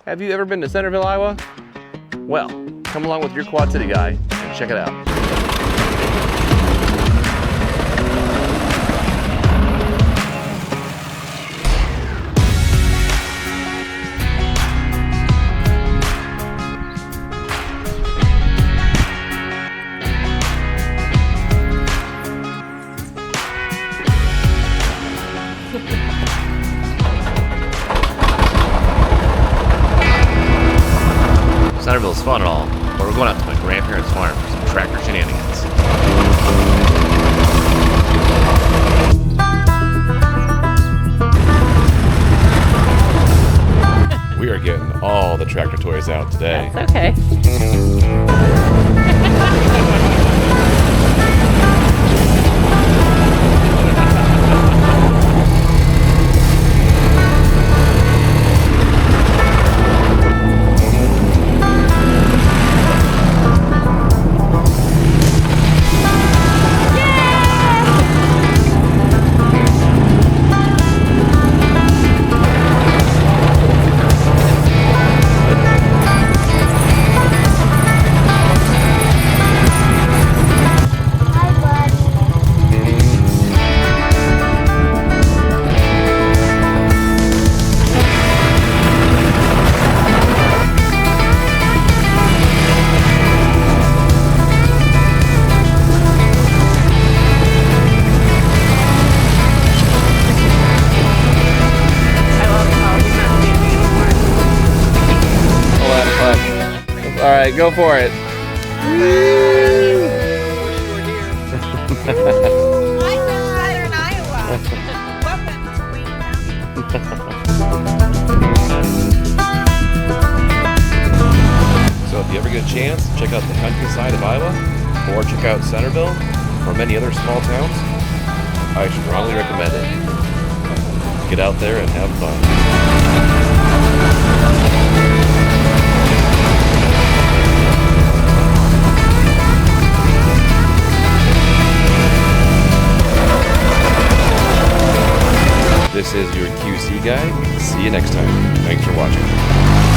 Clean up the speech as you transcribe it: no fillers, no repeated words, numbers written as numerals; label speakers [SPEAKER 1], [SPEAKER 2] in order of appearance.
[SPEAKER 1] Have you ever been to Centerville, Iowa? Well, come along with your Quad City guy and check it out. Centerville's fun and all, but we're going out to my grandparents' farm for some tractor shenanigans. We are getting all the tractor toys out today.
[SPEAKER 2] That's okay.
[SPEAKER 1] All right, go for it.
[SPEAKER 3] Southern Iowa. Welcome to Wayne County.
[SPEAKER 1] So if you ever get a chance, check out the countryside of Iowa, or check out Centerville, or many other small towns, I strongly recommend it. Get out there and have fun. This is your QC guy. See you next time. Thanks for watching.